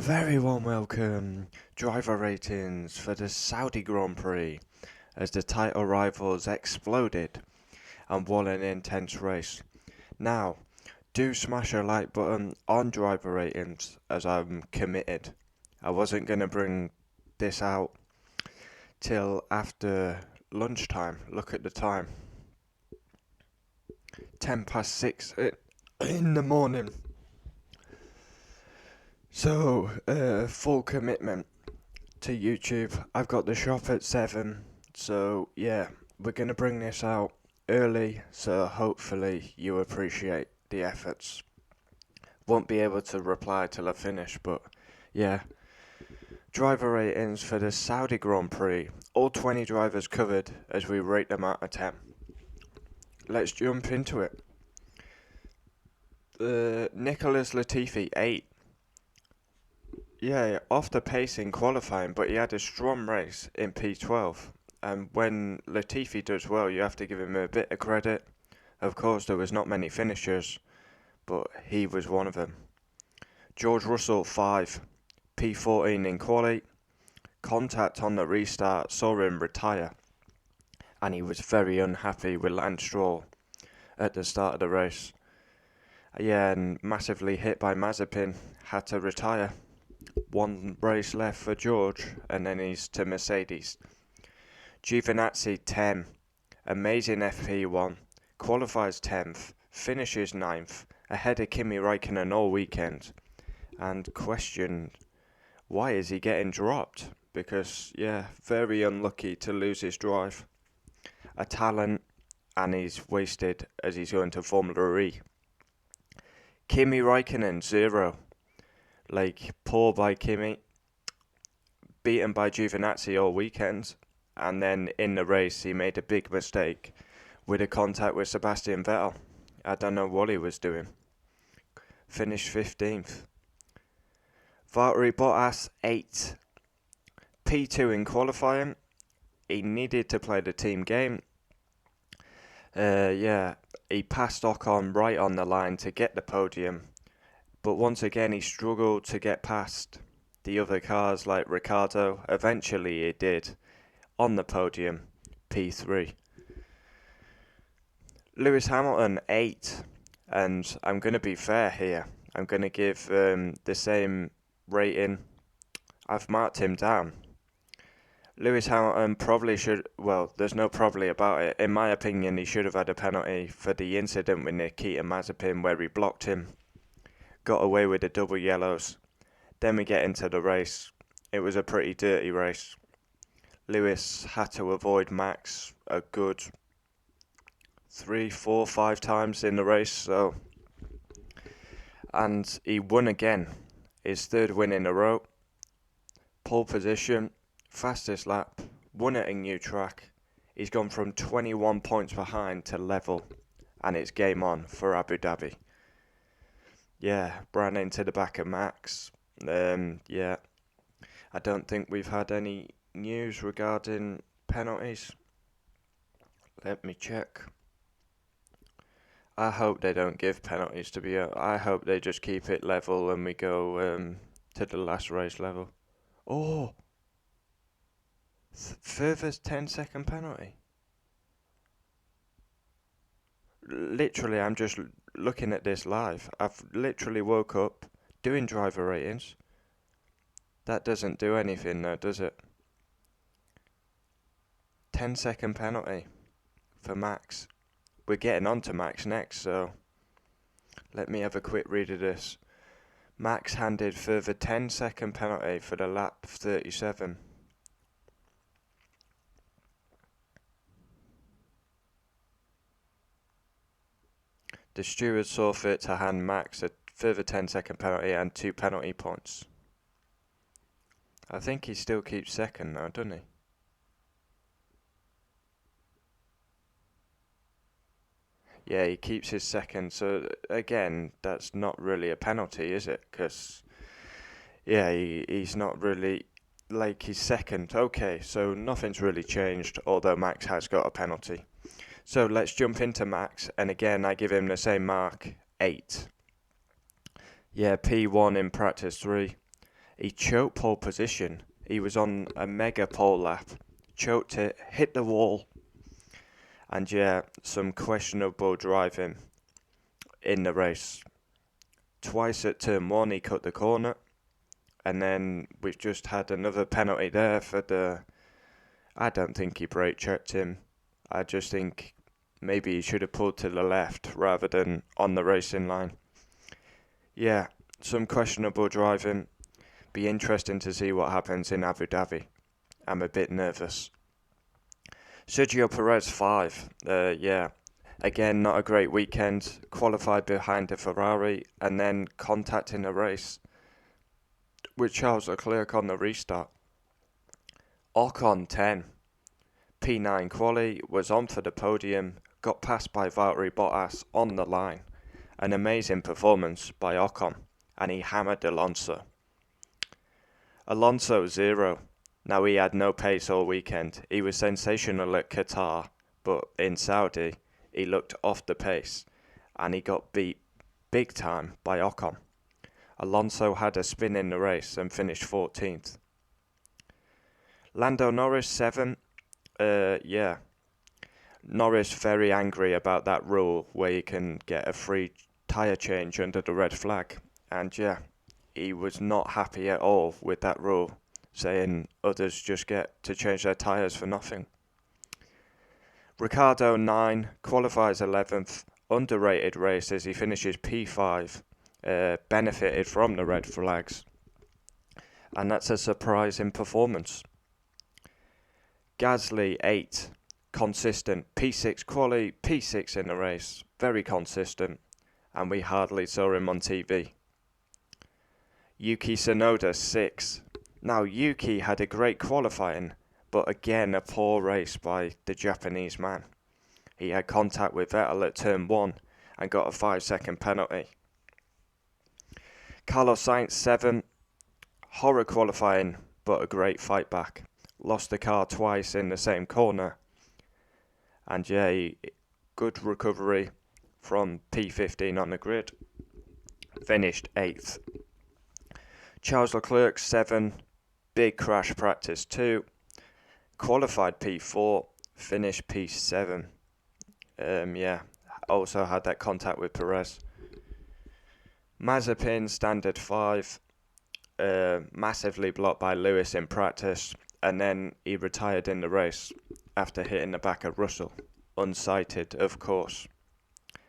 a very warm welcome. Driver ratings for the Saudi Grand Prix as the title rivals exploded and won an intense race. Now, do smash a like button on driver ratings as I'm committed. I wasn't going to bring this out till after lunchtime. Look at the time. 10 past 6 in the morning. So, full commitment to YouTube. I've got the shop at 7, so yeah, we're going to bring this out early, so hopefully you appreciate the efforts. Won't be able to reply till I finish, but yeah. Driver ratings for the Saudi Grand Prix. All 20 drivers covered as we rate them out of 10. Let's jump into it. Nicholas Latifi, 8. Yeah, off the pace in qualifying, but he had a strong race in P12. And when Latifi does well, you have to give him a bit of credit. Of course, there was not many finishers, but he was one of them. George Russell, 5. P14 in quali. Contact on the restart saw him retire. And he was very unhappy with Lance Stroll at the start of the race. Yeah, and massively hit by Mazepin, had to retire. One race left for George, and then he's to Mercedes. Giovinazzi, 10. Amazing FP1. Qualifies 10th. Finishes 9th. Ahead of Kimi Räikkönen all weekend. And questioned, why is he getting dropped? Because, yeah, very unlucky to lose his drive. A talent, and he's wasted as he's going to Formula E. Kimi Räikkönen, 0. Poor by Kimi, beaten by Giovinazzi all weekend, and then in the race he made a big mistake with a contact with Sebastian Vettel. I don't know what he was doing. Finished 15th. Valtteri Bottas, 8. P2 in qualifying. He needed to play the team game. He passed Ocon right on the line to get the podium. But once again, he struggled to get past the other cars like Ricciardo. Eventually, he did on the podium, P3. Lewis Hamilton, 8. And I'm going to be fair here. I'm going to give the same rating. I've marked him down. Lewis Hamilton probably should, well, there's no probably about it. In my opinion, he should have had a penalty for the incident with Nikita Mazepin where he blocked him. Got away with the double yellows. Then we get into the race. It was a pretty dirty race. Lewis had to avoid Max a good 3, 4, 5 times in the race. And he won again. His 3rd win in a row. Pole position, fastest lap, won at a new track. He's gone from 21 points behind to level. And it's game on for Abu Dhabi. Yeah, ran into the back of Max. I don't think we've had any news regarding penalties. Let me check. I hope they don't give penalties, to be honest. I hope they just keep it level and we go to the last race level. Oh! Further 10-second penalty. Literally, I'm just looking at this live. I've literally woke up doing driver ratings. That doesn't do anything though, does it? 10-second penalty for Max. We're getting on to Max next, so let me have a quick read of this. Max handed further 10-second penalty for the lap 37. The steward saw fit to hand Max a further 10-second penalty and 2 penalty points. I think he still keeps second now, doesn't he? Yeah, he keeps his second. So, again, that's not really a penalty, is it? Because, yeah, he's not really, he's second. Okay, so nothing's really changed, although Max has got a penalty. So let's jump into Max, and again I give him the same mark, 8. Yeah, P1 in practice 3. He choked pole position. He was on a mega pole lap, choked it, hit the wall, and yeah, some questionable driving in the race. Twice at turn 1 he cut the corner, and then we've just had another penalty there for the... I don't think he brake checked him. I just think maybe he should have pulled to the left rather than on the racing line. Yeah, some questionable driving. Be interesting to see what happens in Abu Dhabi. I'm a bit nervous. Sergio Perez 5. Yeah, again, not a great weekend. Qualified behind a Ferrari and then contacting a race with Charles Leclerc on the restart. Ocon 10. P9 quali, was on for the podium, got passed by Valtteri Bottas on the line. An amazing performance by Ocon, and he hammered Alonso. Alonso 0. Now, he had no pace all weekend. He was sensational at Qatar, but in Saudi, he looked off the pace, and he got beat big time by Ocon. Alonso had a spin in the race and finished 14th. Lando Norris 7. Yeah. Norris very angry about that rule where you can get a free tyre change under the red flag. And yeah, he was not happy at all with that rule, saying others just get to change their tyres for nothing. Ricciardo 9, qualifies 11th, underrated race as he finishes P5, benefited from the red flags. And that's a surprising performance. Gasly 8, consistent, P6 quali, P6 in the race, very consistent, and we hardly saw him on TV. Yuki Tsunoda 6. Now Yuki had a great qualifying, but again a poor race by the Japanese man. He had contact with Vettel at turn 1 and got a 5-second penalty. Carlos Sainz 7. Horror qualifying, but a great fight back. Lost the car twice in the same corner. And yeah, good recovery from P15 on the grid. Finished 8th. Charles Leclerc 7. Big crash practice 2. Qualified P4. Finished P7. Yeah, also had that contact with Perez. Mazepin standard 5. Massively blocked by Lewis in practice, and then he retired in the race after hitting the back of Russell. Unsighted, of course.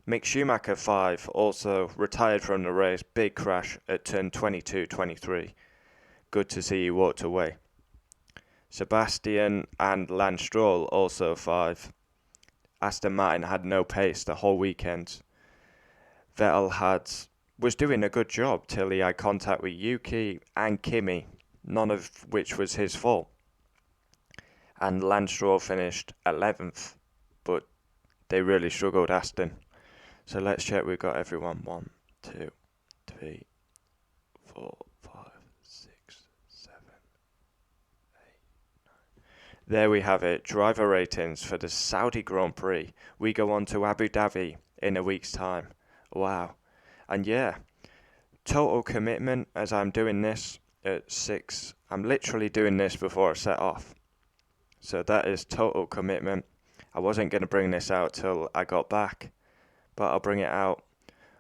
Mick Schumacher 5 also retired from the race, big crash at turn 22-23. Good to see he walked away. Sebastian and Lance Stroll also 5. Aston Martin had no pace the whole weekend. Vettel was doing a good job till he had contact with Yuki and Kimi, none of which was his fault. And Lance Stroll finished 11th, but they really struggled, Aston. So let's check we've got everyone. 1, 2, 3, 4, 5, 6, 7, 8, 9. There we have it, driver ratings for the Saudi Grand Prix. We go on to Abu Dhabi in a week's time. Wow. And yeah, total commitment as I'm doing this at 6. I'm literally doing this before I set off. So that is total commitment. I wasn't going to bring this out till I got back, but I'll bring it out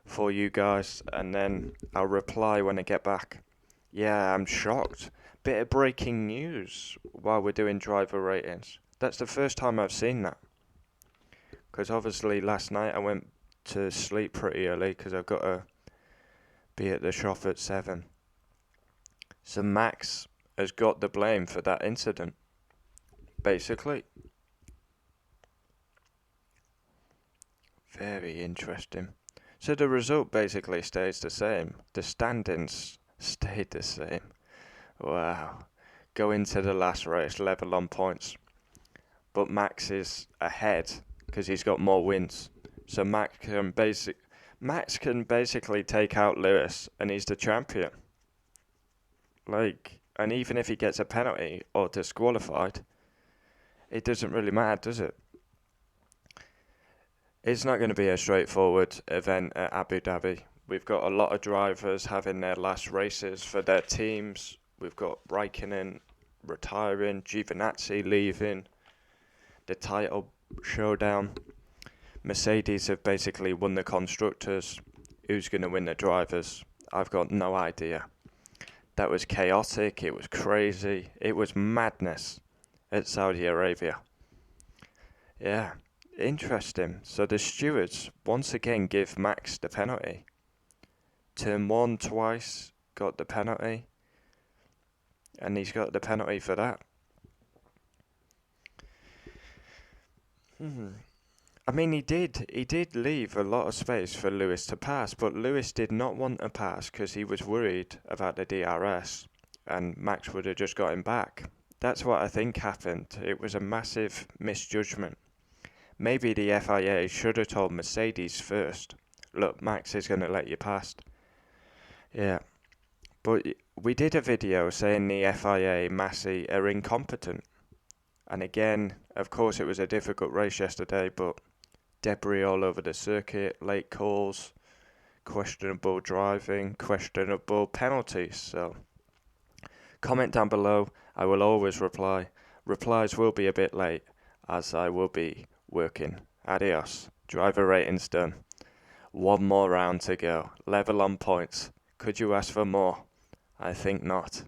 for you guys and then I'll reply when I get back. Yeah, I'm shocked. Bit of breaking news while we're doing driver ratings. That's the first time I've seen that. Because obviously last night I went to sleep pretty early because I've got to be at the shop at 7. So Max has got the blame for that incident, basically. Very interesting. So the result basically stays the same. The standings stayed the same. Wow. Go into the last race level on points. But Max is ahead because he's got more wins. So Max can basically take out Lewis and he's the champion. And even if he gets a penalty or disqualified, it doesn't really matter, does it? It's not going to be a straightforward event at Abu Dhabi. We've got a lot of drivers having their last races for their teams we've got Raikkonen retiring, Giovinazzi leaving, the title showdown. Mercedes have basically won the constructors. Who's going to win the drivers? I've got no idea. That was chaotic, it was crazy, it was madness at Saudi Arabia. Yeah, interesting. So the stewards once again give Max the penalty. Turn 1 twice, got the penalty. And he's got the penalty for that. I mean, he did leave a lot of space for Lewis to pass, but Lewis did not want to pass because he was worried about the DRS, and Max would have just got him back. That's what I think happened. It was a massive misjudgment. Maybe the FIA should have told Mercedes first, look, Max is going to let you past. Yeah, but we did a video saying the FIA, Massey, are incompetent. And again, of course, it was a difficult race yesterday, but debris all over the circuit, late calls, questionable driving, questionable penalties. So, comment down below. I will always reply. Replies will be a bit late, as I will be working. Adios. Driver ratings done. One more round to go. Level on points. Could you ask for more? I think not.